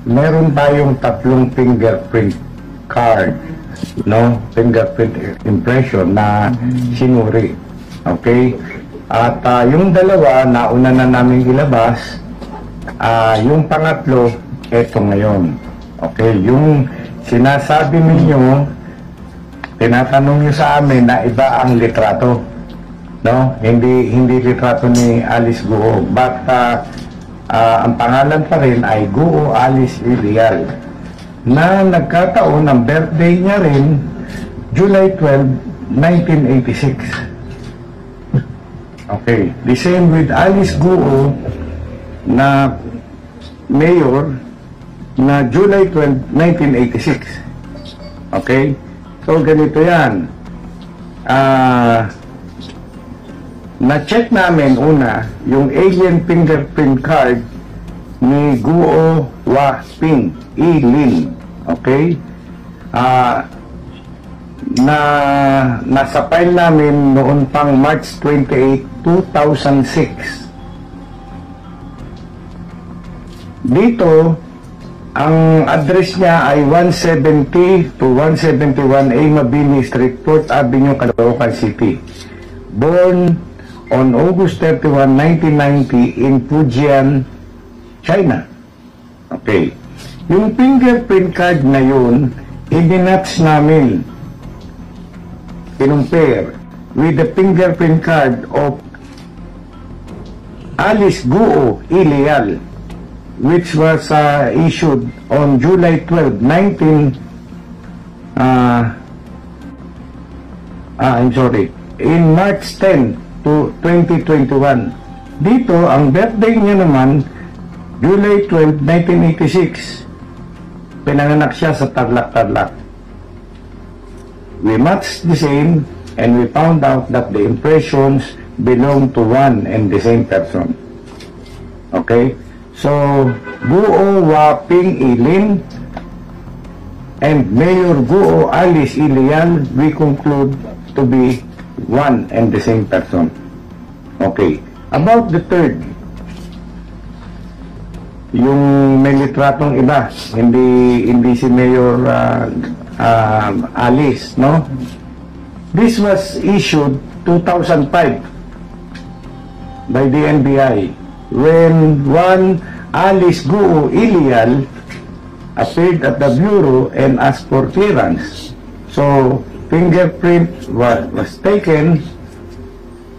meron tayong tatlong fingerprint card, no? Fingerprint impression na sinuri. Okay? At yung dalawa, nauna na namin ilabas. Yung pangatlo, eto ngayon. Okay? Yung sinasabi ninyo, tinatanong nyo sa amin na iba ang litrato. No? Hindi litrato ni Alice Guo. But ang pangalan pa rin ay Guo Alice Ilial, na nagkataon ang birthday niya rin July 12, 1986. Okay, the same with Alice Guo na mayor na July 12, 1986. Okay, so ganito yan. Na-check namin una yung alien fingerprint card ni Guo Wa Ping Ilin. Okay? Nasa file namin noon pang March 28, 2006. Dito, ang address niya ay 170 to 171A Mabini Street, 4th Avenue, Caloocan City. Born on August 31, 1990 in Fujian, China. Okay. Yung fingerprint card na yun, i-match namin, kinumpare with the fingerprint card of Alice Guo Ilial, which was issued on July 12, in March 10 to 2021. Dito, ang birthday niya naman, July 12, 1986. Pinanganak siya sa Tarlac. We matched the same and we found out that the impressions belong to one and the same person. Okay? So, Guo Wa Ping Ilin and Mayor Guo Alice Ilial, we conclude to be one and the same person. Okay. About the third, yung may litratong iba, hindi si Mayor Alice, no? This was issued 2005 by the NBI when one Alice Guo Ilial appeared at the bureau and asked for clearance. So, fingerprint was taken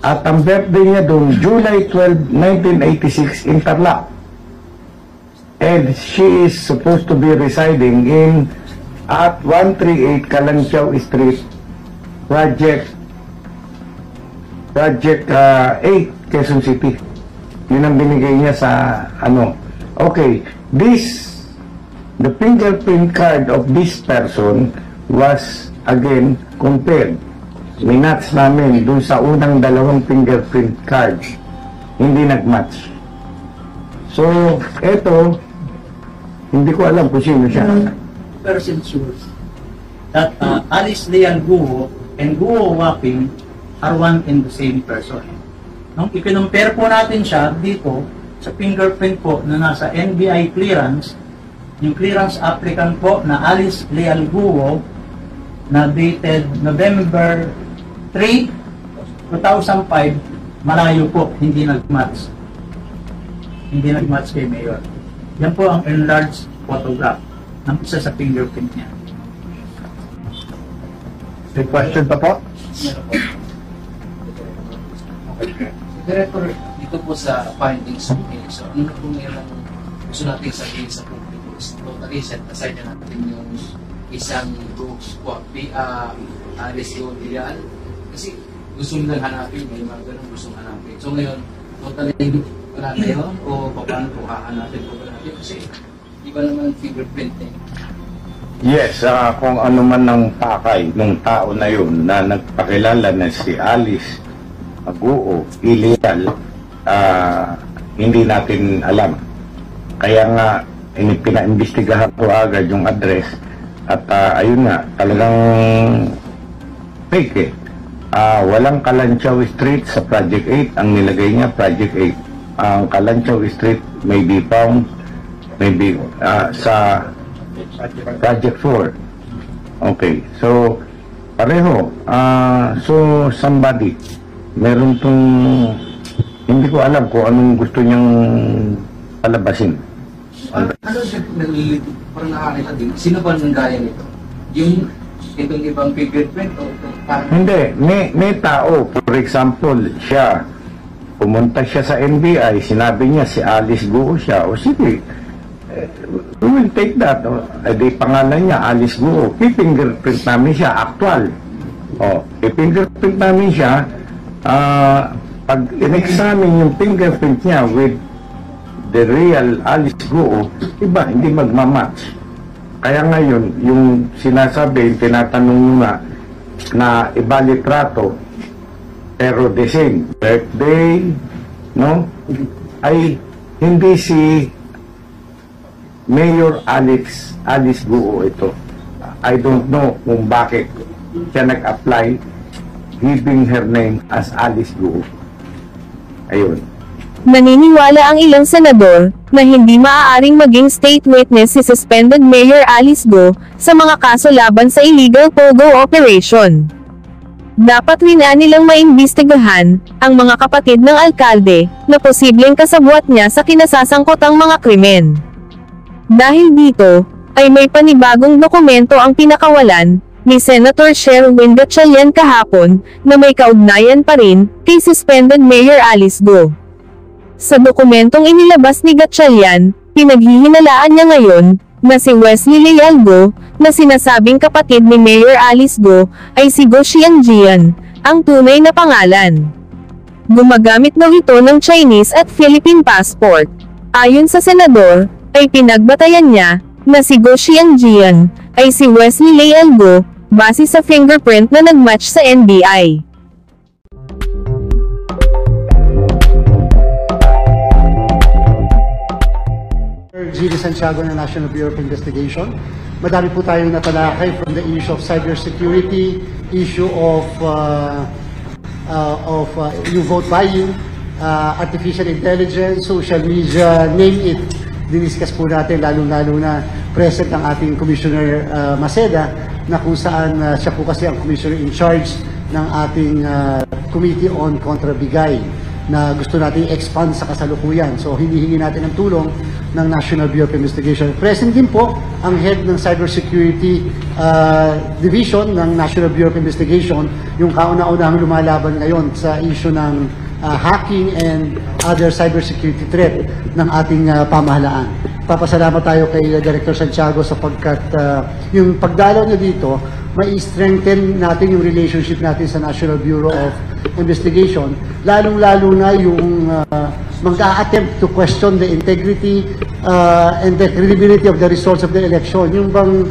at ang birthday niya doon, July 12, 1986 in Tarlac. And she is supposed to be residing in at 138 Kalanchaw Street, Project 8, Quezon City. Yun ang binigay niya sa ano. Okay, the fingerprint card of this person was again compared. Minatch namin dun sa unang dalawang fingerprint cards. Hindi nagmatch. So, eto, hindi ko alam kung sino siya. Person sure that Alice Leal Guo and Guo Wa Ping are one and the same person. Nung ikinumpare po natin siya dito sa fingerprint po na nasa NBI clearance, yung clearance applicant po na Alice Leal Guo na dated November 3, 2005, malayo po, hindi nag-match. Hindi nag-match kay Mayor. Yan po ang enlarged photograph ng isa sa fingerprint niya. May question pa po? Director, dito po sa findings of case, so ano na po ngayon gusto natin sabihin sa publiko? Totally set aside na natin yung isang Brooks Alice Guo Ilial kasi gusto nilang hanapin, may mga ganun gustong hanapin. So ngayon, totally wala na yun o paano po hahanapin po ba natin kasi iba naman ang fingerprint eh. Yes, kung ano man ang pakay ng tao na yun na nagpakilala na si Alice Guo Ilial, hindi natin alam. Kaya nga, pinaimbestigahan ko agad yung address at ayun nga, talagang fake eh. Walang Kalanchaw Street sa Project 8, ang nilagay niya Project 8. Ang Kalanchaw Street may be found maybe sa Project 4. Okay, so pareho. So somebody, meron tong, hindi ko alam kung anong gusto niyang palabasin. Ano siya nalilito? Parang nakakita din. Sino ba nang gaya nito? Yung itong ibang fingerprint o parang... Hindi, may tao, for example, siya, pumunta siya sa NBI, sinabi niya si Alice Guo siya, o sige, we will take that. Di pangalan niya, Alice Guo, i-fingerprint namin siya, actual. I-fingerprint namin siya, pag in-examine yung fingerprint niya with the real Alice Guo, iba, hindi magmamatch. Kaya ngayon, yung sinasabi, tinatanong nyo na iba litrato, pero the same birthday, no? Ay hindi si Mayor Alice Guo ito. I don't know kung bakit siya nag-apply giving her name as Alice Guo. Ayun. Naniniwala ang ilang senador na hindi maaaring maging state witness si suspended Mayor Alice Guo sa mga kaso laban sa illegal POGO operation. Dapat rin nilang maimbestigahan ang mga kapatid ng alkalde na posibleng kasabwat niya sa kinasasangkotang mga krimen. Dahil dito, ay may panibagong dokumento ang pinakawalan ni Senator Sherwin Gatchalian kahapon na may kaugnayan pa rin kay suspended Mayor Alice Guo. Sa dokumentong inilabas ni Gatchalian, pinaghihinalaan niya ngayon na si Wesley Leal Guo, na sinasabing kapatid ni Mayor Alice Guo, ay si Guo Xianjian, ang tunay na pangalan. Gumagamit daw ito ng Chinese at Philippine passport. Ayon sa senador, ay pinagbatayan niya na si Guo Xianjian ay si Wesley Leal Guo, base sa fingerprint na nagmatch sa NBI. Gili Santiago ng National Bureau of Investigation. Madami po tayong natalakay from the issue of cybersecurity, issue of yung vote buying, artificial intelligence, social media, name it. Diniscuss po natin lalong-lalo na present ang ating Commissioner Maceda, na kung saan siya po kasi ang Commissioner in charge ng ating Committee on Kontrabigay na gusto natin i-expand sa kasalukuyan. So, hinihingi natin ang tulong ng National Bureau of Investigation. Present din po ang head ng Cybersecurity Division ng National Bureau of Investigation, yung kauna-unahang lumalaban ngayon sa issue ng hacking and other cybersecurity threat ng ating pamahalaan. Papasalamat tayo kay Director Santiago sapagkat yung pagdalaw niya dito, may strengthen natin yung relationship natin sa National Bureau of Investigation, lalong-lalo na yung mag-a-attempt to question the integrity and the credibility of the results of the election. Yung bang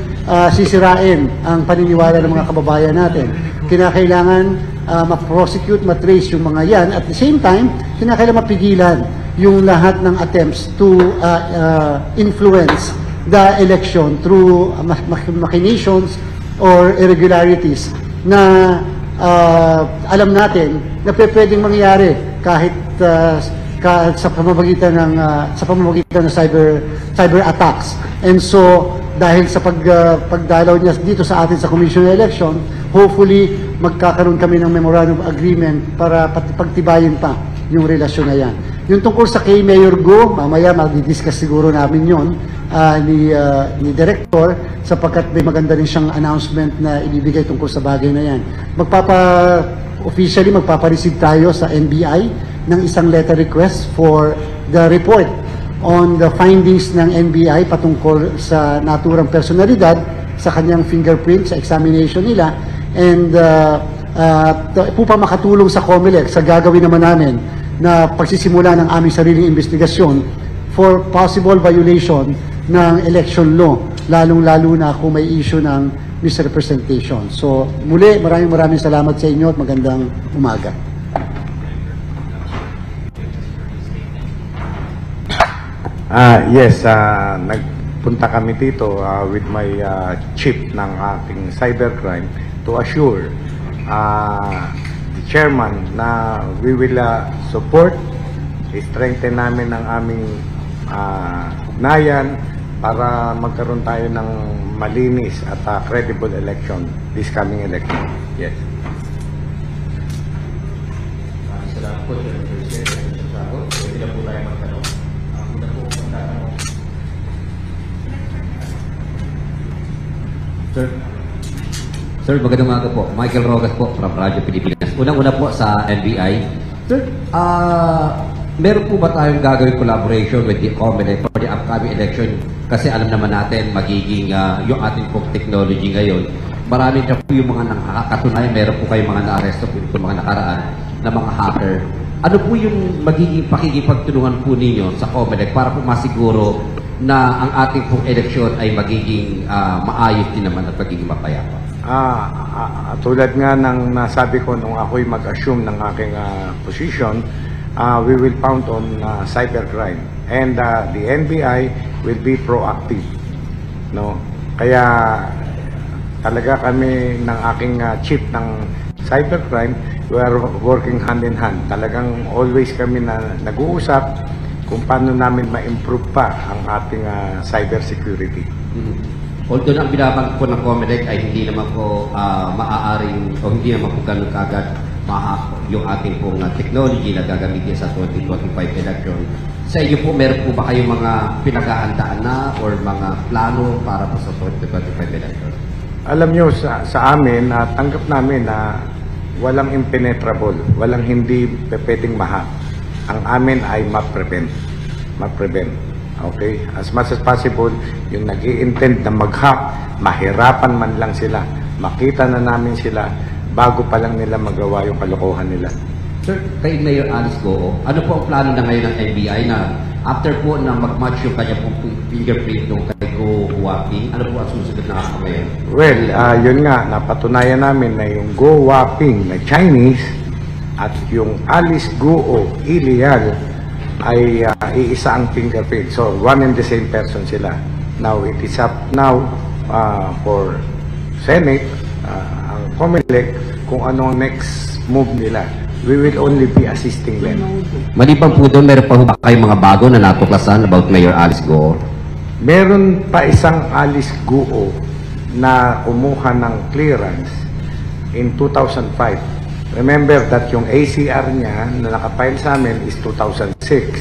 sisirain ang paniniwala ng mga kababayan natin. Kinakailangan ma-prosecute, ma-trace yung mga yan. At the same time, kinakailangan mapigilan yung lahat ng attempts to influence the election through machinations or irregularities na alam natin na pwedeng mangyari kahit sa pamamagitan ng cyber attacks. And so dahil sa pagdalaw niya dito sa atin sa Commission on Election, hopefully magkakaroon kami ng memorandum of agreement para pagtibayin pa yung relasyon na yan. Yung tungkol sa kay Mayor Guo, mamaya mag-discuss siguro namin yon ni Director, sapagkat may maganda rin siyang announcement na ibibigay tungkol sa bagay na yan. Officially magpapa-receive tayo sa NBI ng isang letter request for the report on the findings ng NBI patungkol sa naturang personalidad, sa kanyang fingerprint, sa examination nila, and upang makatulong sa COMELEC sa gagawin naman namin na pagsisimula ng aming sariling investigasyon for possible violation ng election law, lalong-lalo na kung may issue ng misrepresentation. So, muli, maraming salamat sa inyo at magandang umaga. Yes, nagpunta kami dito with my chief ng ating cybercrime to assure the chairman na we will support, strengthen namin ang aming ugnayan para magkaroon tayo ng malinis at credible election this coming election. Yes. Salamat po, pwede na po tayo magtanong. Una po kung tatanong. Sir, magandang umaga po. Michael Rogas po from Radyo Pilipinas. Unang-una po sa NBI. Sir, meron po ba tayong gagawin collaboration with the COMELEC for the upcoming election? Kasi alam naman natin, magiging yung ating pong technology ngayon. Marami na po yung mga nakakatunayan. Meron po kayong mga na-arresto po itong mga nakaraan na mga hacker. Ano po yung magiging pakikipagtulungan po ninyo sa COMELEC para po masiguro na ang ating pong eleksyon ay magiging maayos din naman at magiging mapayapa? Tulad nga ng nasabi ko nung ako'y mag-assume ng aking position, we will pound on cybercrime, and the NBI will be proactive, no? Kaya talaga kami ng aking chief ng cybercrime, we are working hand in hand. Talagang always kami na nag-uusap kung paano namin ma-improve pa ang ating cybersecurity. Although ang binabanggit po ng COMELEC ay hindi naman po maaaring o hindi naman po ganun kagad yung ating pong technology na gagamitin sa 2025 election. Sa inyo po, meron po ba kayong mga pinag-ahandaan na or mga plano para po sa 2025 election? Alam nyo, sa amin, tanggap namin na walang impenetrable, walang hindi pwedeng mahack. Ang amin ay ma-prevent. Okay? As much as possible, yung nag-i-intend na mag-hack, mahirapan man lang sila. Makita na namin sila bago pa lang nila magawa yung kalokohan nila. Sir, kay Mayor Alice Go, ano po ang plano na ngayon ng NBI na after po na mag-match yung kanya pong fingerprint nung kay Go Huaping, ano po ang susunod na kakabayan? Well, yun nga, napatunayan namin na yung Go Huaping na Chinese at yung Alice Go illegal ay iisa ang fingerprint. So, one and the same person sila. Now, it is up now for Senate, ang COMELEC, kung ano ang next move nila. We will only be assisting them. Maliban po doon, meron pa ba kayong mga bago na natuklasan about Mayor Alice Go? Meron pa isang Alice Go na kumuha ng clearance in 2005. Remember that yung ACR niya na nakapile sa amin is 2006.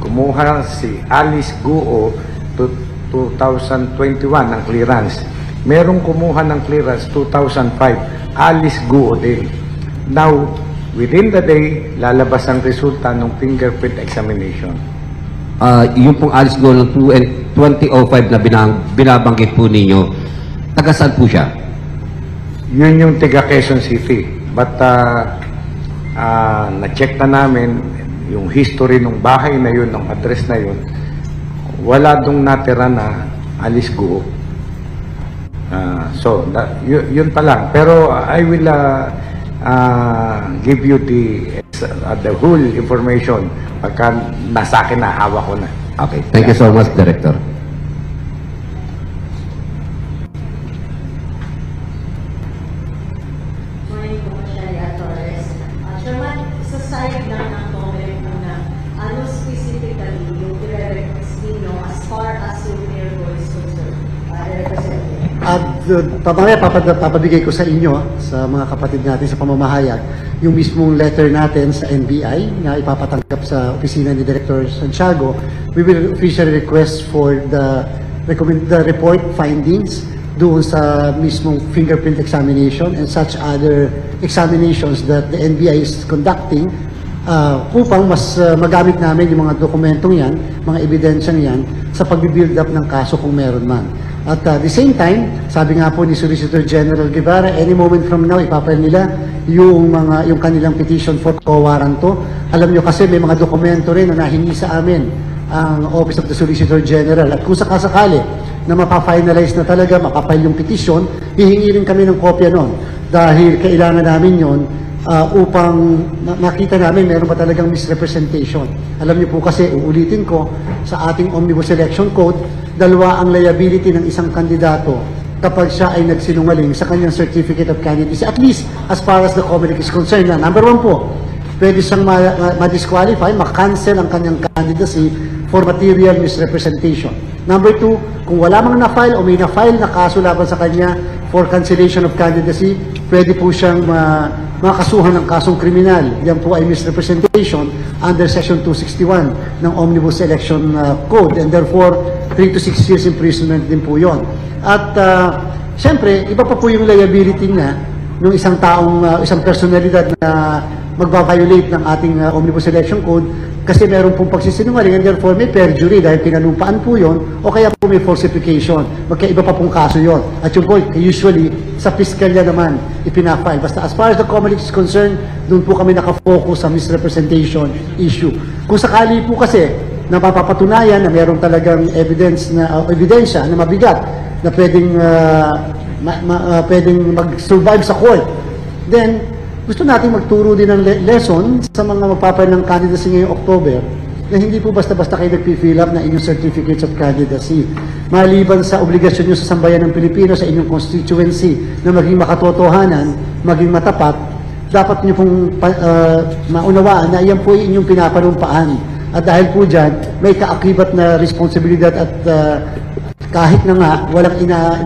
Kumuha si Alice Go to 2021 ng clearance. Merong kumuha ng clearance 2005, Alice Go din. Now, within the day, lalabas ang resulta ng fingerprint examination. Yung pong Alice Go ng 2005 na binabanggit po ninyo, taga saan po siya? Yun yung taga Quezon City. But na-check na namin yung history ng bahay na yun, ng address na yun, wala dong natira na Alice Go. So, yun pa lang. Pero I will give you the whole information pagka nasa akin na, hawak ko na. Okay, thank you so much, Director. Mamaya papabigay ko sa inyo, sa mga kapatid natin sa pamamahayag, yung mismong letter natin sa NBI na ipapatanggap sa opisina ni Director Santiago. We will officially request for the report findings doon sa mismong fingerprint examination and such other examinations that the NBI is conducting upang mas magamit namin yung mga dokumentong yan, mga ebidensyang yan sa pag-build up ng kaso kung meron man. At the same time, sabi nga po ni Solicitor General Guevara, any moment from now, ipapile nila yung kanilang petition for quo warranto. Alam nyo kasi may mga dokumento rin na nahingi sa amin ang Office of the Solicitor General. At kung sakasakali na mapafinalize na talaga, mapapile yung petition, hihingi rin kami ng kopya nun. Dahil kailangan namin yon upang makita namin meron ba talagang misrepresentation. Alam niyo po kasi, uulitin ko, sa ating Omnibus Election Code, dalawa ang liability ng isang kandidato kapag siya ay nagsinungaling sa kanyang Certificate of Candidacy, at least as far as the COMELEC is concerned. Na, number one po, pwede siyang ma-disqualify, ma-cancel ang kanyang candidacy for material misrepresentation. Number 2, kung wala mang na-file o may na-file na kaso laban sa kanya for cancellation of candidacy, pwede po siyang makasuhan ng kasong kriminal. Yan po ay misrepresentation under Section 261 ng Omnibus Election Code, and therefore 3 to 6 years imprisonment din po yon. At siyempre, iba pa po yung liability niya ng isang taong, isang personalidad na magbabiolate ng ating Omnibus Election Code, kasi meron pong pagsisinungaling, and therefore may perjury dahil pinalumpaan po yon, o kaya po may falsification. Magkaiba pa pong kaso yon. At yung po, usually, sa piskalya naman ipinafile. Basta as far as the Comelec is concerned, doon po kami nakafocus sa misrepresentation issue. Kung sakali po kasi na mapapatunayan na meron talagang ebidensya na mabigat na pwedeng mag-survive sa court, then gusto natin magturo din ng lesson sa mga magpapail ng candidacy ngayong October, na hindi po basta-basta kayo nag-fill up na inyong certificates of candidacy. Maliban sa obligasyon nyo sa sambayan ng Pilipino, sa inyong constituency, na maging makatotohanan, maging matapat, dapat nyo pong maunawaan na iyan po inyong pinapanumpaan. At dahil po dyan, may kaakibat na responsibilidad at kahit na nga walang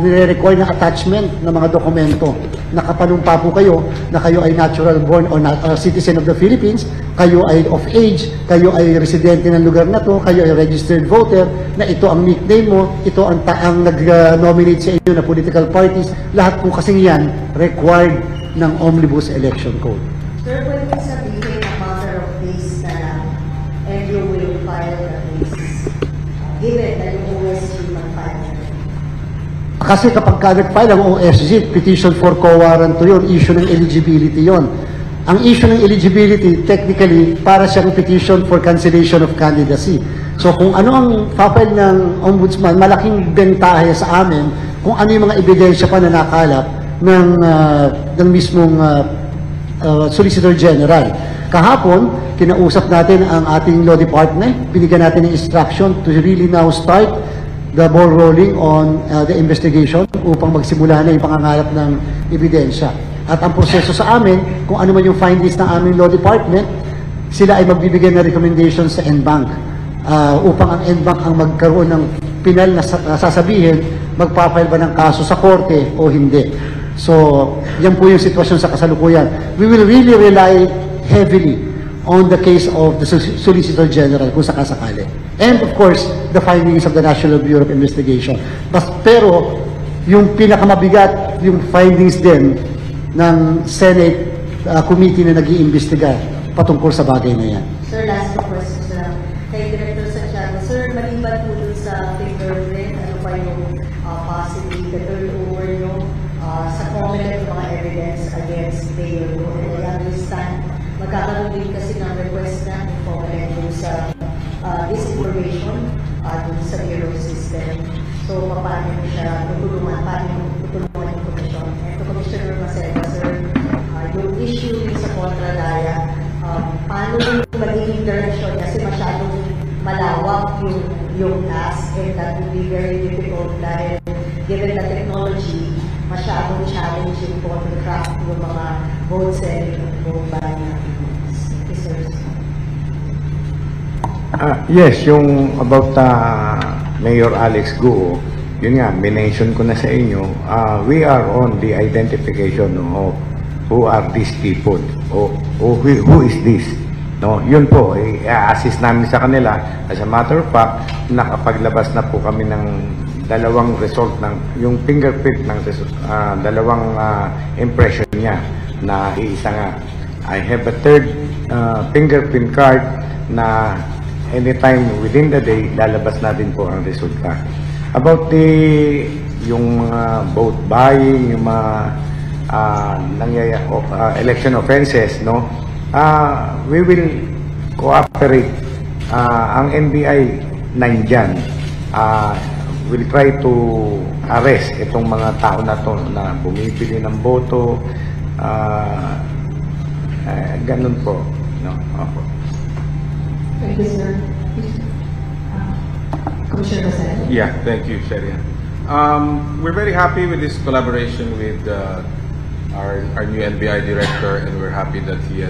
nire-require na attachment ng mga dokumento, nakapanumpa po kayo na kayo ay natural born or citizen of the Philippines, kayo ay of age, kayo ay residente ng lugar na to, kayo ay registered voter, na ito ang nickname mo, ito ang nag-nominate sa inyo na political parties, lahat po kasing yan required ng Omnibus Election Code. Sir, pwede sabihin a matter of days na lang and you will file the case, given that yung OSG mag-file. Kasi kapag nag-file ang OSG, petition for co-warrant to yun, issue ng eligibility yon. Ang issue ng eligibility, technically, para siyang petition for cancellation of candidacy. So kung ano ang file ng ombudsman, malaking bentahe sa amin kung ano yung mga ebidensya pa na nakalap ng mismong Solicitor General. Kahapon, kinausap natin ang ating law department, binigyan natin ng instruction to really now start the ball rolling on the investigation upang magsimula na yung pangangalap ng ebidensya. At ang proseso sa amin, kung ano man yung findings ng aming law department, sila ay magbibigay ng recommendations sa NBank upang ang NBank ang magkaroon ng pinal na sasabihin, magpapile ba ng kaso sa korte o hindi. So, yan po yung sitwasyon sa kasalukuyan. We will really rely heavily on the case of the Solicitor General kung sakasakali. And of course, the findings of the National Bureau of Investigation. Pero, yung pinakamabigat, yung findings din ng Senate committee na nag-iimbestiga patungkol sa bagay na yan. Sir, last question sa kay Director Santiago. Sir, maliban po dun sa fingerprint, ano pa yung possibly the turnover nyo sa Comelec ng mga evidence against Mayor Go? And I understand, magkakaroon din kasi ng request na ng Comelec dun sa disinformation dun sa Bureau system. So, paano nyo siya tutulungan? Paano nyo tutulungan yung Commission? And to Commissioner Maceda, sir, yung issue sa kontra-daya, paano yung magiging direction? Kasi masyadong malawak yung task, and that will be very difficult dahil given the technology, masyadong challenging po to craft yung mga vote selling and vote buying activities. Okay, sir. Yes, yung about Mayor Alex Go, yun nga, minention ko na sa inyo, we are on the identification of who are these people, o who is this. No, yun po, i-assist namin sa kanila. As a matter of fact, nakapaglabas na po kami ng dalawang result ng yung fingerprint ng dalawang impression niya na iisa nga. I have a third fingerprint card na anytime within the day lalabas natin po ang resulta. About yung vote buying, yung mga election offenses, no? We will cooperate. Ang NBI nandyan. We'll try to arrest itong mga tao na to na bumibili ng boto. Ganun po. No? Opo. Thank you, sir. Commissioner Maceda. Yeah, thank you, Sheria. We're very happy with this collaboration with our new NBI director, and we're happy that he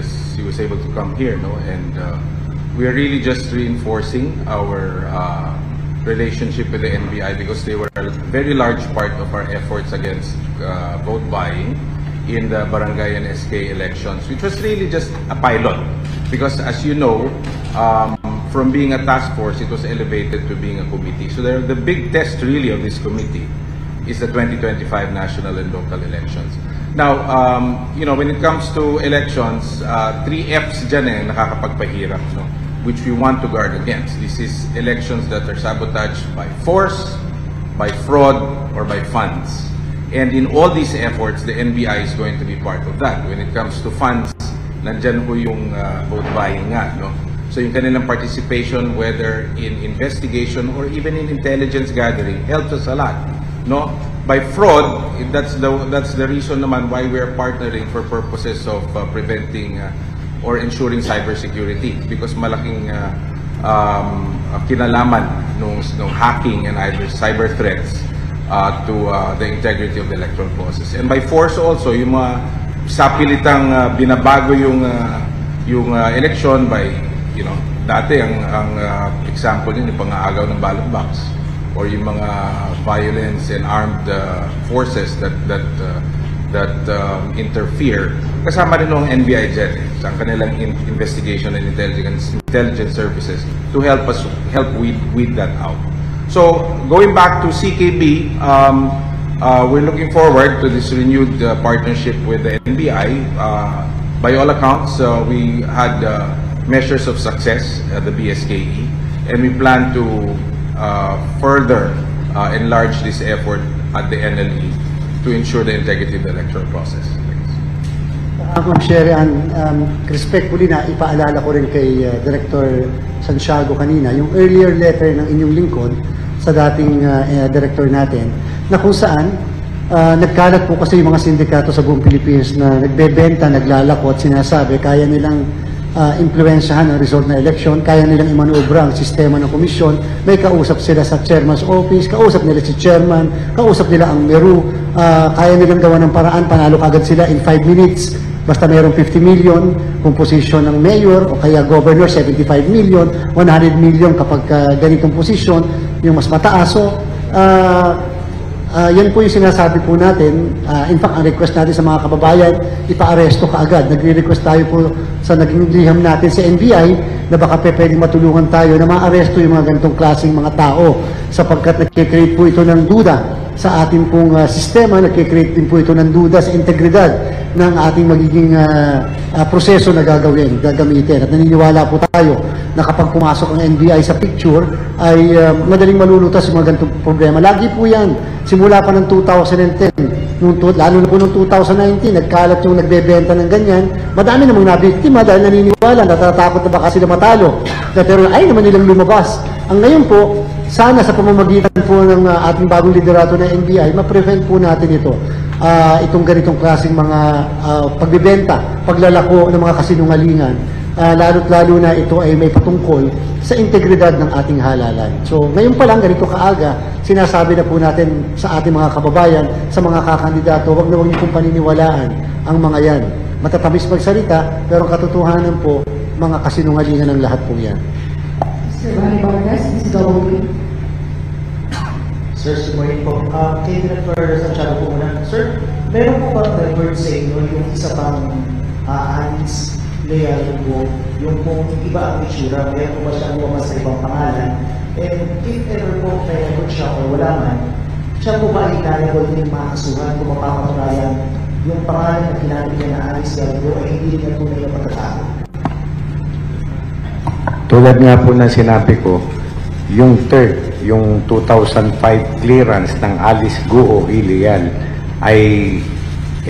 was able to come here, no? And we are really just reinforcing our relationship with the NBI because they were a very large part of our efforts against vote buying in the barangay and SK elections, which was really just a pilot. Because as you know, from being a task force, it was elevated to being a committee. So the big test really of this committee is the 2025 national and local elections. Now, you know, when it comes to elections, 3 Fs dyan nakakapagpahirap, no? Which we want to guard against. This is elections that are sabotaged by force, by fraud, or by funds. And in all these efforts, the NBI is going to be part of that. When it comes to funds, nandyan po yung vote buying nga, no? So yung kanilang participation, whether in investigation or even in intelligence gathering, helps us a lot, no? By fraud, that's the reason naman why we are partnering for purposes of preventing or ensuring cybersecurity, because malaking kinalaman nung hacking and either cyber threats to the integrity of the electoral process. And by force also, yung mga sapilitang binabago yung election by, you know, dati ang example yun, yung pang-aagaw ng ballot box or yung mga violence and armed forces that interfere. Kasama rin ng NBI dyan sa kanilang investigation and intelligence services to help weed that out. So going back to CKB, we're looking forward to this renewed partnership with the NBI. By all accounts, we had measures of success at the BSKE, and we plan to further enlarge this effort at the NLE to ensure the integrity of the electoral process. Ma'am Sherry Ann, respectfully na ipaalala ko rin kay Director Santiago kanina, yung earlier letter ng inyong lingkod sa dating director natin, na kung saan nagkalat po kasi yung mga sindikato sa buong Pilipinas na nagbebenta, naglalako at sinasabi kaya nilang impluensyahan ang result na election, kaya nilang imanubra ang sistema ng komisyon, may kausap sila sa chairman's office, kausap nila si chairman, kausap nila ang meru, kaya nilang gawa ng paraan, panalo kagad sila in 5 minutes, basta mayroong 50 million kung posisyon ng mayor o kaya governor, 75 million, 100 million kapag ganitong posisyon, yung mas mataas. So, yan po yung sinasabi po natin. In fact, ang request natin sa mga kababayan, ipa-aresto kaagad. Nagre-request tayo po sa naging liham natin sa NBI na baka pwedeng matulungan tayo na ma-aresto yung mga ganitong klaseng mga tao sapagkat nagkikreate po ito ng duda sa ating pong sistema, nagkikreate din po ito ng duda sa integridad ng ating magiging proseso na gagamitin. At naniniwala po tayo na kapag pumasok ang NBI sa picture, ay madaling malulutas yung mga ganitong problema. Lagi po yan, simula pa ng 2010, lalo na po noong 2019, nagkalat yung nagbebenta ng ganyan. Madami namang nabiktima dahil naniniwala, natatakot na baka sila matalo. Pero ay naman nilang lumabas. Ang ngayon po, sana sa pamamagitan po ng ating bagong liderato ng NBI, ma-prevent po natin ito. Itong ganitong klaseng mga pagbibenta, paglalako ng mga kasinungalingan, lalo't lalo na ito ay may patungkol sa integridad ng ating halalan. So ngayon pa lang, ganito kaaga, sinasabi na po natin sa ating mga kababayan, sa mga kakandidato, wag na wag niyo pong paniniwalaan ang mga yan. Matatamis magsalita, pero ang katotohanan po, mga kasinungalingan ng lahat po yan. Sir Manny Vargas, Ms. Double. Sir, sumulit po. Kay Director Santiago po muna. Sir, meron po ba record sa inyo yung isa pang Alice Leal po, yung pong iba ang itsura, meron po ba siya lumabas sa ibang pangalan? And if ever po may record siya o wala man, siya po ba ay liable din makasuhan kung mapapatunayan yung pangalan na ginamit niya na Alice Leal po ay hindi niya tunay na pagkatao? Tulad nga po na sinabi ko, yung third, yung 2005 clearance ng Alice Guo Ilial ay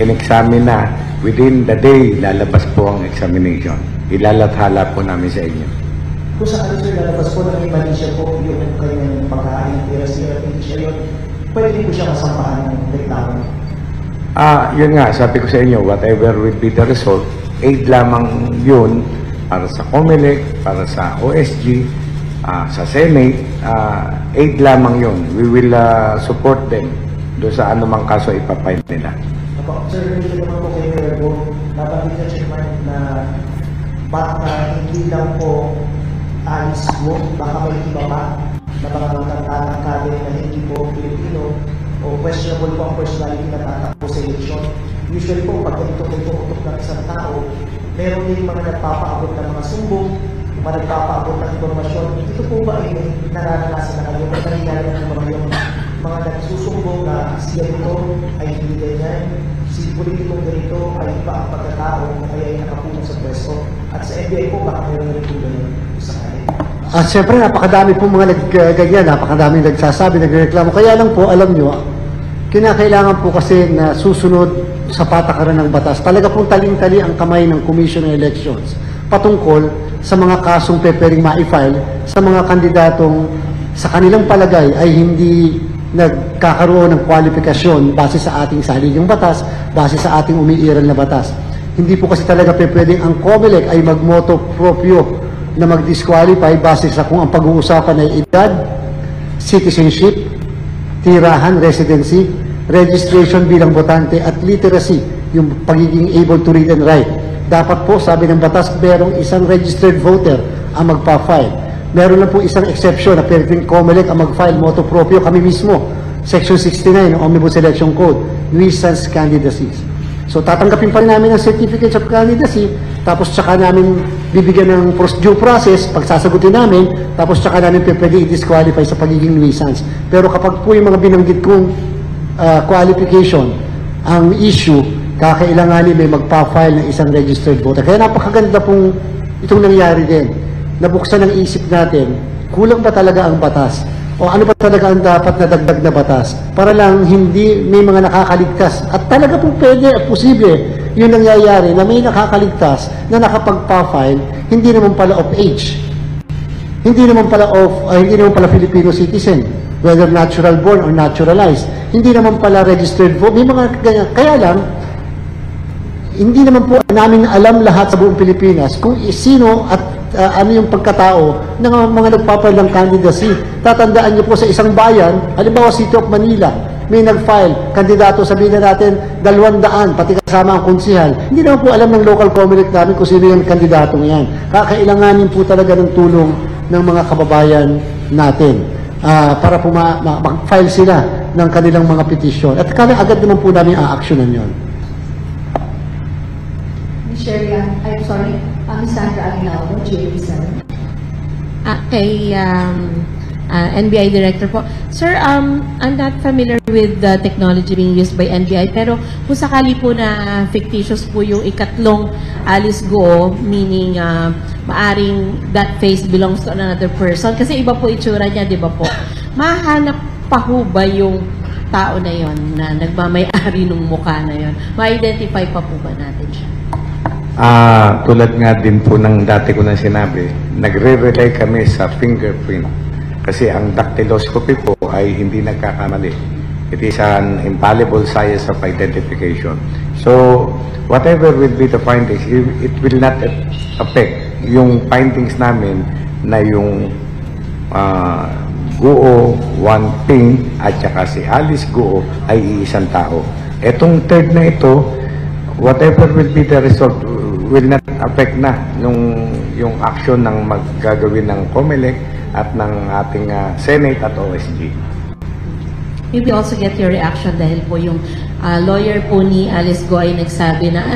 in-examine na. Within the day, lalabas po ang examination. Ilalathala po namin sa inyo. Kung sa ano sir, lalabas po na may mali siya po yung kanyang pagkain, hindi siya yun, pwede po siya kasampahan ng reklamo? Yun nga, sabi ko sa inyo, whatever will be the result, aid lamang yun para sa COMELEC, para sa OSG, sa Senate, aid lamang yun. We will support them doon sa anumang kaso ipapile nila. Sir, hindi naman po kay Mayor Go, nabanggit na chairman na baka hindi lang po Alice Go, baka may iba pa na mga tatangkadin na hindi po Pilipino o questionable po ang personality na tatakbo sa eleksyon. Usually po, pag ganito utok ng isang tao, meron din mga nagpapaabot ng mga sumbong, mga nagpapaabot ng informasyon. Ito po ba ay nararanasan na kayo? May nangyayari na ba yung mga nagsusumbong na siya dito ay hindi ganyan, si politikong ganito ay iba ang pagkatao kaya ay nakapunong sa pwesto. At sa NBI po, baka meron rin po ganyan sa kanila. At siyempre, napakadami po mga ganyan, napakadami nagsasabi, nagreklamo. Kaya lang po, alam nyo, kinakailangan po kasi na susunod sa patakaran ng batas. Talaga pong taling-tali ang kamay ng Commission on Elections patungkol sa mga kasong pwedeng ma-file sa mga kandidatong sa kanilang palagay ay hindi nagkakaroon ng kwalifikasyon base sa ating saligang batas, base sa ating umiiral na batas. Hindi po kasi talaga pwedeng ang COMELEC ay magmoto proprio na mag-disqualify base sa kung ang pag-uusapan ay edad, citizenship, tirahan, residency, registration bilang botante at literacy, yung pagiging able to read and write. Dapat po, sabi ng batas, merong isang registered voter ang magpa-file. Meron lang po isang exception na pwedeng COMELEC ang mag-file motu proprio, kami mismo, Section 69 ng Omnibus Election Code, nuisance candidacies. So tatanggapin pa rin namin ang certificates of candidacy, tapos tsaka namin bibigyan ng due process, pagsasagutin namin, tapos tsaka namin pwede i-disqualify sa pagiging nuisance. Pero kapag po yung mga binanggit kong qualification, ang issue, kakailanganin may magpa-file ng isang registered voter. Kaya napakaganda pong itong nangyari din. Nabuksan ang isip natin, kulang ba talaga ang batas? O ano ba talaga ang dapat na dagdag na batas? Para lang hindi may mga nakakaligtas. At talaga pong pwede at posible yun nangyayari na may nakakaligtas na nakapagpa-file, hindi naman pala of age. Hindi naman pala Filipino citizen, whether natural born or naturalized. Hindi naman pala registered vote. May mga ganyan. Kaya lang, hindi naman po namin alam lahat sa buong Pilipinas kung sino at ano yung pagkatao ng mga nagpapile ng candidacy. Tatandaan niyo po sa isang bayan, halimbawa City of Manila, may nag-file, kandidato, sabihin na natin, 200, pati kasama ang konsihal. Hindi naman po alam ng local COMELEC namin kung sino yung kandidatong yan. Kakailanganin po talaga ng tulong ng mga kababayan natin para po mag-file sila ng kanilang mga petisyon. At agad naman po namin a-actionan yun. I'm sorry, Ms. Sandra Aguinaldo, JP7. Kay NBI Director po. Sir, I'm not familiar with the technology being used by NBI, pero kung sakali po na fictitious po yung ikatlong Alice Go, meaning maaring that face belongs to another person, kasi iba po itsura niya, di ba po? Mahanap pa ho ba yung tao na yon na nagmamay-ari ng mukha na yon? Ma-identify pa po ba natin siya? Tulad nga din po ng dati ko na sinabi, nagre-rely kami sa fingerprint. Kasi ang dactyloscopy po ay hindi nagkakamali. It is an infallible science of identification. So, whatever will be the findings, it will not affect yung findings namin na yung Guo, Wan Ping, at saka si Alice Guo ay iisang tao. Etong third na ito, whatever will be the result will not affect na yung action ng maggagawin ng COMELEC at ng ating Senate at OSG. Maybe also get your reaction dahil po yung lawyer po ni Alice Go ay nagsabi na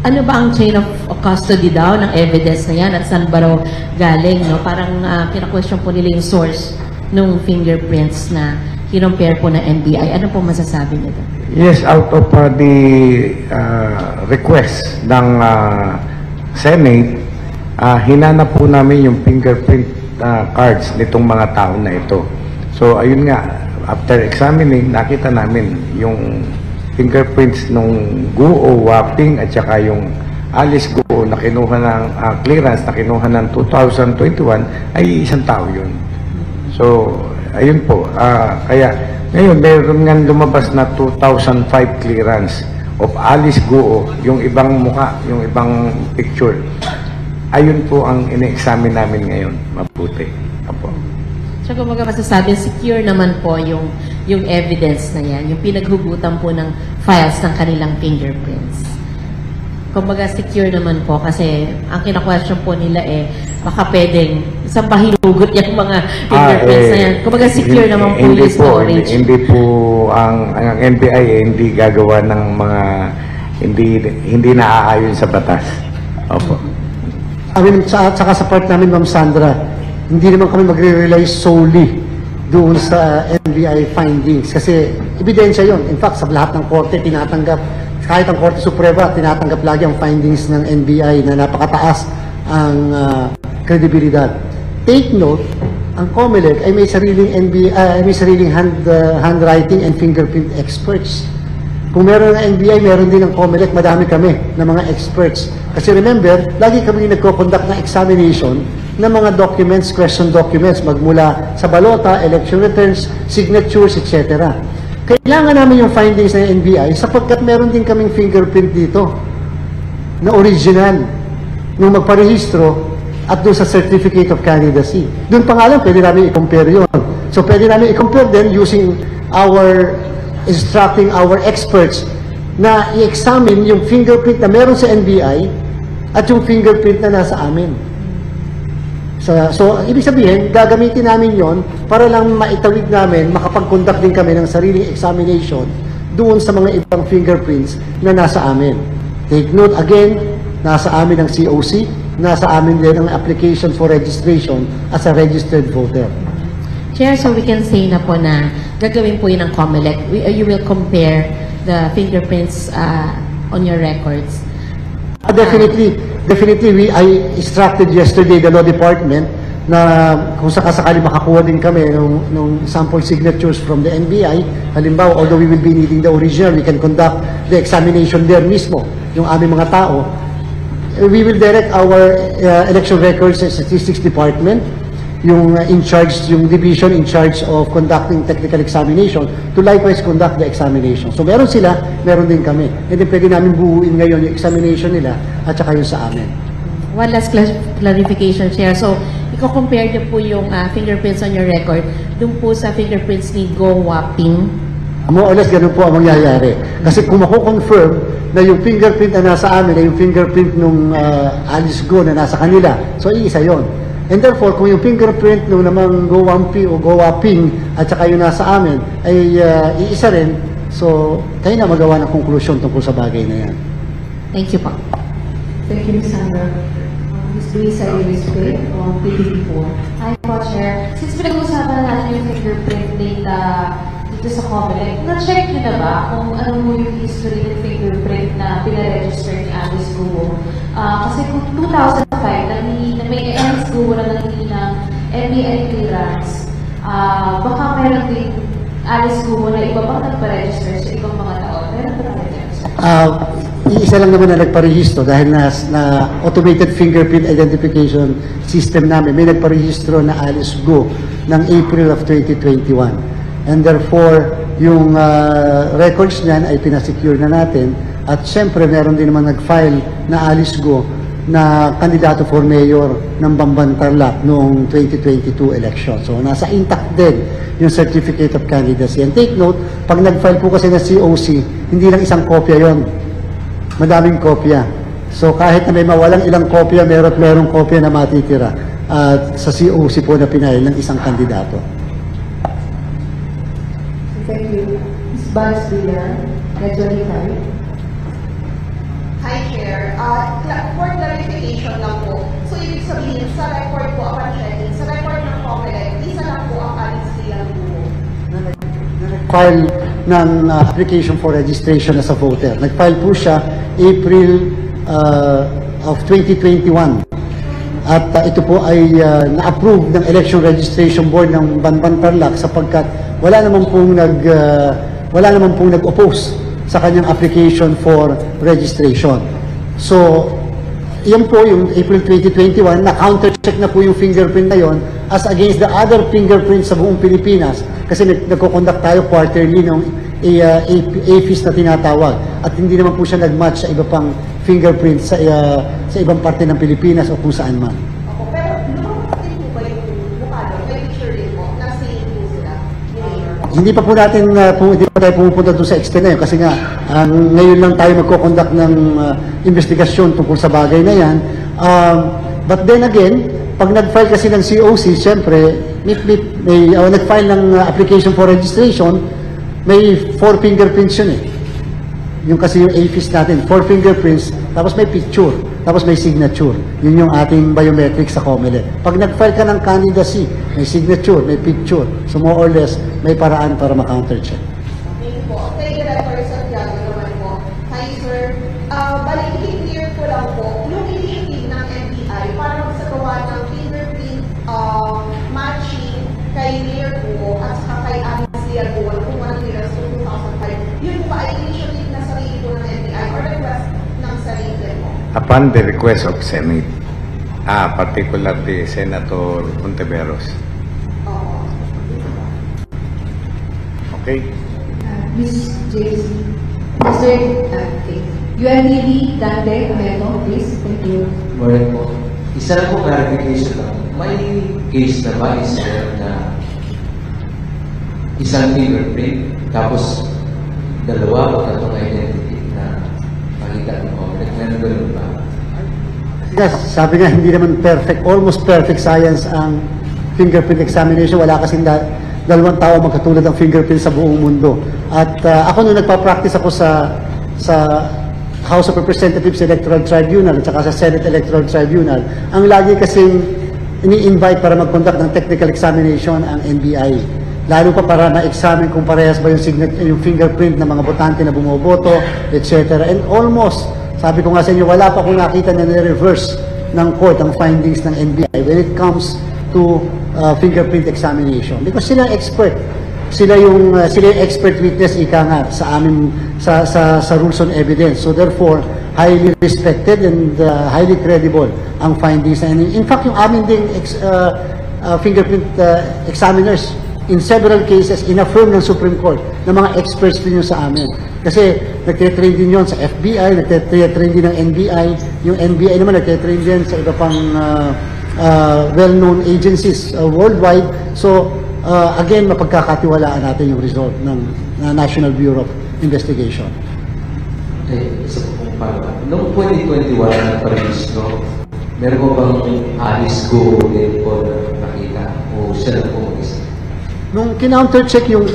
ano ba ang chain of custody daw ng evidence na yan at saan ba raw galing, no? Parang kina-question po nila yung source ng fingerprints na kinompare po na NBI. Ano po masasabi nito? Yes, out of the request ng Senate, hinanap po namin yung fingerprint cards nitong mga tao na ito. So, ayun nga, after examining, nakita namin yung fingerprints nung Guo, Waping, at saka yung Alice Guo na kinuha ng clearance, na kinuha ng 2021, ay isang tao yun. So, ayun po. Kaya, ngayon, meron nga lumabas na 2005 clearance of Alice Guo, yung ibang mukha, yung ibang picture. Ayun po ang ine-examine namin ngayon. Mabuti. Apo. So, kung masasabi, secure naman po yung evidence na yan, yung pinaghugutan po ng files ng kanilang fingerprints. Kumbaga secure naman po kasi ang kina-question po nila baka pwedeng saan ba hinugot yung mga fingerprints na yan. Kumbaga secure naman po yung storage. Hindi po ang NBI hindi gagawa ng mga hindi naaayon sa batas. Opo. Saka sa part namin, Ma'am Sandra, hindi naman kami magre-rely solely doon sa NBI findings kasi ebidensya yon. In fact, sa lahat ng korte tinatanggap, kahit ang Korte Suprema, tinatanggap lagi ang findings ng NBI na napakataas ang kredibilidad. Take note, ang COMELEC ay may sariling may sariling handwriting and fingerprint experts. Kung meron ng NBI, meron din ng COMELEC, madami kami na mga experts. Kasi remember, lagi kami nagko-conduct ng examination ng mga documents, question documents, magmula sa balota, election returns, signatures, etc. Kailangan namin yung findings ng NBI sapagkat meron din kaming fingerprint dito na original nung magparehistro at doon sa Certificate of Candidacy. Doon pa nga lang, pwede namin i-compare yun. So, pwede namin i-compare then using instructing our experts na i-examine yung fingerprint na meron sa NBI at yung fingerprint na nasa amin. So, ibig sabihin, gagamitin namin yon para lang maitawid namin, makapag-conduct din kami ng sariling examination doon sa mga ibang fingerprints na nasa amin. Take note again, nasa amin ang COC, nasa amin din ang application for registration as a registered voter. Chair, so we can say na po na gagawin po yun ng COMELEC. You will compare the fingerprints on your records. Definitely, I instructed yesterday the law department na kung sakasakali makakuha din kami ng sample signatures from the NBI. Halimbawa, although we will be needing the original, we can conduct the examination there mismo, yung aming mga tao. We will direct our election records and statistics department, yung yung division in charge of conducting technical examination to likewise conduct the examination. So meron sila, meron din kami. And then pwede namin buuin ngayon yung examination nila at saka yung sa amin. One last clarification, Chair. So, i-compare niyo po yung fingerprints on your record dun po sa fingerprints ni Go Waping. More or less, ganun po ang mangyayari. Kasi kung mako-confirm na yung fingerprint na nasa amin ay yung fingerprint nung Alice Go na nasa kanila, so iisa yon. And therefore, kung yung fingerprint nung namang Go Waping o Go Waping at saka yung nasa amin ay iisa rin, so kayo na magawa ng conclusion tungkol sa bagay na yan. Thank you po. Thank you, Ms. Sandra. Ms. Luisa Irispe, on PDP4. Hi po, Chair. Since pinag-usapan na natin yung fingerprint data dito sa COMELEC, na-check nyo na ba kung ano mo yung history ng fingerprint na pinaregister ni Alice Guo? Kasi kung 2005, na may Alice Guo na nangyay ng NBI clearance, baka meron din Alice Guo na iba bang nagpa-register sa ibang mga taon? Meron ba nag-register? Iisa lang naman na nagparehistro dahil na automated fingerprint identification system namin. May nagparehistro na Alice Go ng April of 2021. And therefore, yung records niyan ay pinasecure na natin. At syempre, meron din naman nag-file na Alice Go na kandidato for mayor ng Bamban Tarlac noong 2022 election. So, nasa intact din yung Certificate of Candidacy. And take note, pag nag-file po kasi na COC, hindi lang isang kopya yon, madaming kopya. So, kahit na may mawalang ilang kopya, merong kopya na matitira sa COC po na pinail ng isang kandidato. Thank you. Ms. Balas Villar, Medyo Hikay. Hi, Chair. For clarification lang po. So, ibig sabihin, sa record po, upon checking, sa record ng COMELEC, isa lang po ang Alice Liang Guo. File ng application for registration as a voter. Nag-file po siya April of 2021. At ito po ay na-approve ng Election Registration Board ng Bamban Tarlac sapagkat wala naman pong nag-oppose sa kanyang application for registration. So, yan po yung April 2021, na-counter-check na po yung fingerprint na yon as against the other fingerprints sa buong Pilipinas kasi nagko-conduct tayo quarterly ng AFIS na tinatawag at hindi naman po siya nag-match sa iba pang fingerprints sa ibang parte ng Pilipinas o kung saan man. Opo, pero lumabas din po ba yung mukha doon? May picture din po, na same po sila. hindi pa po natin, hindi pa tayo pumupunta doon sa extent na yun kasi nga, ngayon lang tayo magkukonduct ng investigasyon tungkol sa bagay na yan. But then again, pag nag-file kasi ng COC, siyempre, nag-file ng application for registration, may 4 fingerprints yun eh. Yung kasi yung AFIS natin, 4 fingerprints, tapos may picture, tapos may signature. Yun yung ating biometrics sa COMELEC. Pag nag-file ka ng candidacy, may signature, may picture. So more or less, may paraan para ma-counter-check. Thank you po. Thank you, Dr. Santiago naman po. Hi, sir. Balik, i-clear ko lang po, yung initiative ng NBI para magsagawa ng fingerprint matching kay Mayor Guo at saka kay Alice Leal Guo, kung walang nila sa 2005. Yun po ba ay initiative na sarili po ng NBI or request ng sarili po? Upon the request of Senate, particularly Senator Ontiveros. Okay? Ms. JC. Mr. UMDB Dante Ameto, please. Thank you. Morning po. Isa lang po clarification lang. May case na ba is na isang fingerprint tapos dalawa o tatlong identity na makita ng COMELEC? Meron ganun ba? Yes, sabi nga, hindi naman perfect, almost perfect science ang fingerprint examination. Wala kasing dalawang tao magkatulad ng fingerprint sa buong mundo. At ako nung nagpa-practice ako sa House of Representatives Electoral Tribunal at saka sa Senate Electoral Tribunal, ang lagi kasing ini-invite para mag-conduct ng technical examination ang NBI. Lalo pa para ma-examine kung parehas ba yung fingerprint ng mga botante na bumoboto, etc. And almost, sabi ko nga sa inyo, wala pa akong nakita na nire-reverse ng court ang findings ng NBI when it comes to fingerprint examination. Because sila expert. Sila yung expert witness ika nga sa amin sa rules on evidence. So therefore, highly respected and highly credible ang findings. And in fact, yung amin ding fingerprint examiners in several cases in-affirm ng Supreme Court na mga experts din yun sa amin. Kasi nagtitrain din yun sa FBI, nagtitrain din ng NBI. Yung NBI naman nagtitrain din sa iba pang well-known agencies worldwide. So again, mapagkakatiwalaan natin yung result ng National Bureau of Investigation. Okay, isa po pong pala. Noong 2021 na parehistro, meron ko bang Alice Guo din po na nakita o siya na po mag-isa? Nung kinounter-check yung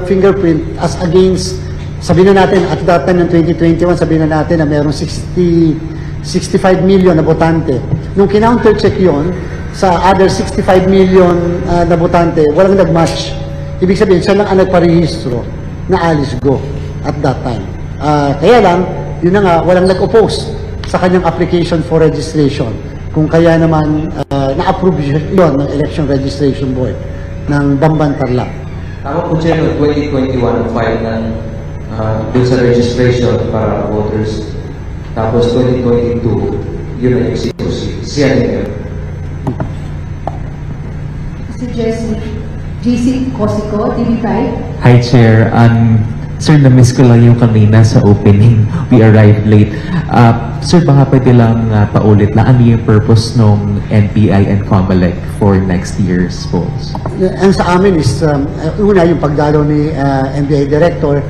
fingerprint as against, sabihin na natin, at that time ng 2021, sabihin na natin na mayroong 65 million na botante. Nung kinounter-check yon sa other 65 million na botante, walang nag-match. Ibig sabihin, siya lang ang nagparehistro na Alice Guo at that time. Kaya lang, yun na nga, walang nag-oppose sa kanyang application for registration. Kung kaya naman, na-approve yun ng Election Registration Board ng Bamban Tarlac. Tama po siya noong 2021 ang file ng dun sa registration para voters. Tapos 2022, yun ang execution. Siya din. Mr. JC Cosico, TV5. Hi, Chair. Sir, na-miss ko lang yung kanina sa opening. We arrived late. Sir, baka pwede lang paulit na ano yung purpose ng NBI and COMELEC for next year's polls? Ang sa amin is, una yung pagdalo ni NBI Director,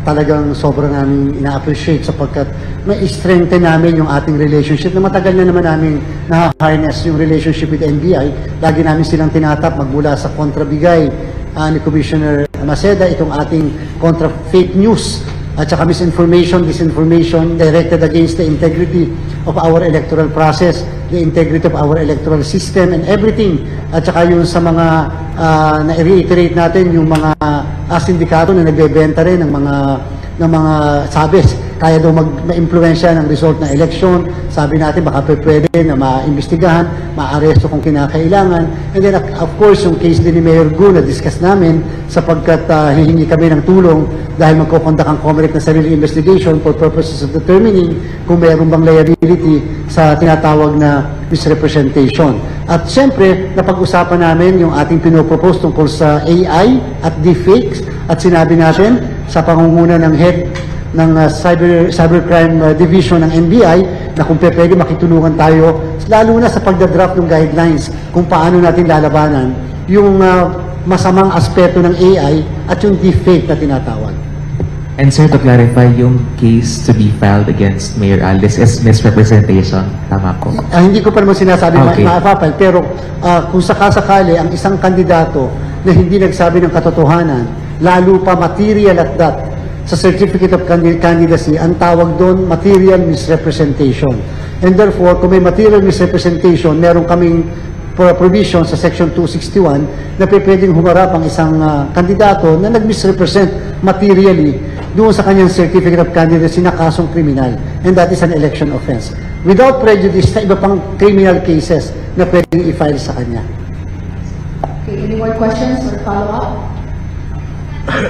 talagang sobrang namin ina-appreciate sapagkat ma-strengthen namin yung ating relationship na matagal na naman namin na-harness yung relationship with NBI. Lagi namin silang tinatap magmula sa kontrabigay ni Commissioner Maceda, itong ating contra fake news at saka misinformation, disinformation directed against the integrity of our electoral process, the integrity of our electoral system and everything. At saka yung sa mga na-reiterate natin yung mga sindikato na nagbebenta rin ng mga sabes. Kaya daw ma-impluensya ng result ng election. Sabi natin baka pwede na ma-imbestigahan, ma-aresto kung kinakailangan. And then of course yung case din ni Mayor Guo na discuss namin sapagkat hihingi kami ng tulong dahil magkukondak ang COMELEC na sarili investigation for purposes of determining kung mayroon bang liability sa tinatawag na misrepresentation. At siyempre, napag-usapan namin yung ating pinopropose tungkol sa AI at deepfakes at sinabi natin sa pangunguna ng head ng Cybercrime Division ng NBI na kung pwede makitulungan tayo lalo na sa pagdadraft ng guidelines kung paano natin lalabanan yung masamang aspeto ng AI at yung deepfake na tinatawag. And sir, to clarify, yung case to be filed against Mayor Alice is misrepresentation. Tama po? Hindi ko pa naman sinasabi Okay. maapapal, pero kung sakasakali ang isang kandidato na hindi nagsabi ng katotohanan, lalo pa material at that, sa Certificate of Candidacy, ang tawag doon material misrepresentation. And therefore, kung may material misrepresentation, meron kaming provision sa Section 261 na pwedeng humarap ang isang kandidato na nag-misrepresent materially doon sa kanyang Certificate of Candidacy na kasong kriminal. And that is an election offense. Without prejudice sa iba pang criminal cases na pwedeng i-file sa kanya. Okay, any more questions or follow-up?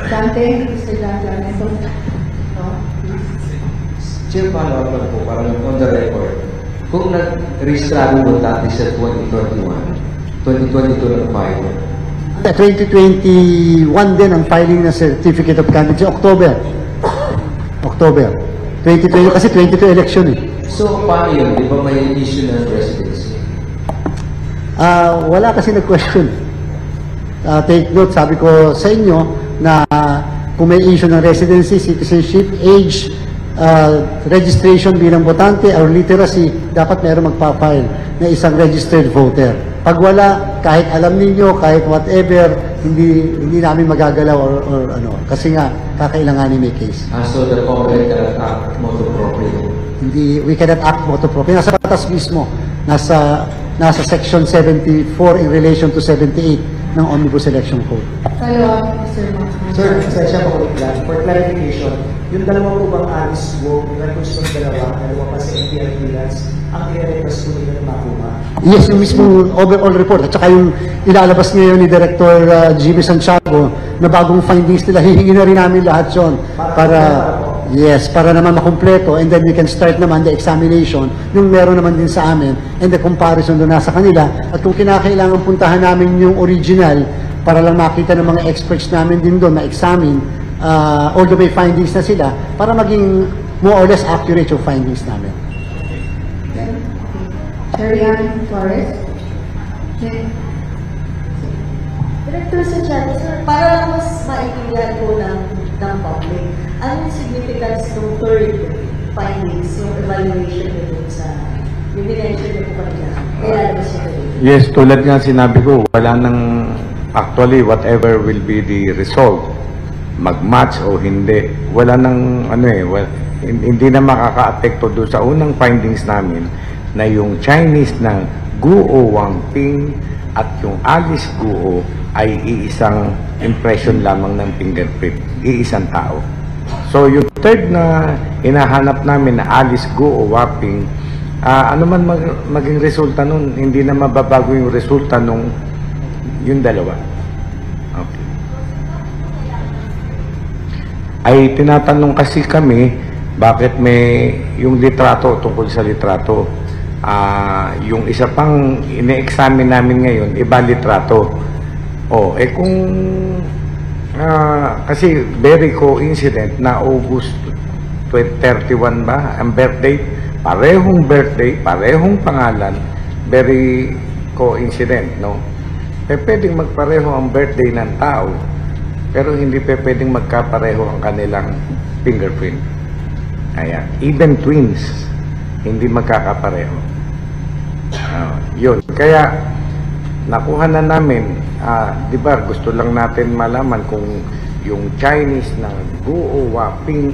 Dante, Mr. Dante Arnesto. No? Chair, follow-up lang po, parang on the record. Kung nag-registrado mo dati sa 2021, 2022 ng file. 2021 din ang filing ng Certificate of Candidacy, October. 2020 kasi 22 election eh. So, paano yun? Di ba may issue ng residency? Wala kasi nag-question. Take note, sabi ko sa inyo na kung may issue ng residency, citizenship, age, registration bilang botante or literacy, dapat meron magpa-file na isang registered voter. Pag wala, kahit alam ninyo, kahit whatever, hindi namin magagalaw or ano. Kasi nga, kakailanganin may case. So the Congress cannot act motu proprio? Hindi, we cannot act motu proprio. Nasa batas mismo. Nasa Section 74 in relation to 78 ng Omnibus Election Code. Follow-up, Mr. Mark. Sir, pasensya po ulit lang. For clarification, yung dalawa po bang Alice Go, records ng dalawa pa sa NBI clearance, ang i-request po nila na makuha? Yes, yung mismo overall report. At saka yung ilalabas ngayon ni Director Jimmy Santiago na bagong findings nila, hihingi na rin namin lahat yun para naman makumpleto, and then we can start naman the examination yung meron naman din sa amin and the comparison doon nasa kanila. At kung kinakailangan puntahan namin yung original para lang makita ng mga experts namin din doon, ma-examine, although may findings na sila, para maging more or less accurate yung findings namin. Sherian Flores. Director Santiago, sir, para mas maintindihan po ng public, ano yung significance ng third findings, yung evaluation nito sa yung dinensyon niyo po kanina? Kailangan siya rin. Yes, tulad nga sinabi ko, wala nang actually whatever will be the result, mag-match o hindi, wala nang hindi na makaka-apekto doon sa unang findings namin na yung Chinese na Guo Wangping at yung Alice Guo ay iisang impression lamang ng fingerprint, iisang tao. So yung third na hinahanap namin na Alice Guo Wangping, ano man maging resulta nun, hindi na mababago yung resulta nung yung dalawa. Okay. Ay tinatanong kasi kami bakit may yung litrato, tungkol sa litrato. Yung isa pang ine-examine namin ngayon, iba litrato. Kung kasi very coincident na August 31 ba ang birthday, parehong pangalan, very coincident, no? Pwedeng magpareho ang birthday ng tao, pero hindi pwedeng magkapareho ang kanilang fingerprint. Ayan, even twins hindi magkakapareho. Yun, kaya nakuha na namin, di ba gusto lang natin malaman kung yung Chinese na Guo Wangping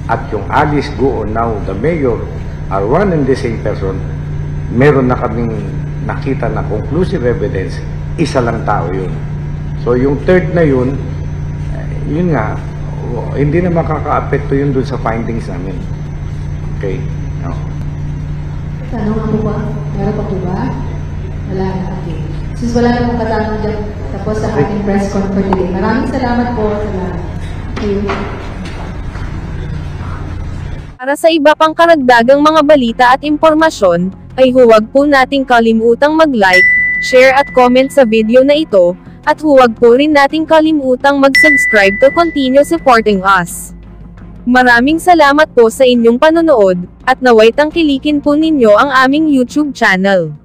at yung Alice Guo, now the mayor, are one and the same person. Meron na kaming nakita na conclusive evidence, isa lang tao yun. So yung third na yun, yun nga, hindi na makaka-apekto yun dun sa findings namin. Okay? No. Tanong ako ba? Meron pa po ba? Wala na. Okay. Since wala na pong katanong dyan, tapos sa ating press conference today. Maraming salamat po sa lahat. Thank you. Para sa iba pang karagdagang mga balita at impormasyon, ay huwag po nating kalimutang mag-like, share at comment sa video na ito, at huwag po rin nating kalimutang mag-subscribe to continue supporting us. Maraming salamat po sa inyong panonood, at naway tangkilikin po ninyo ang aming YouTube channel.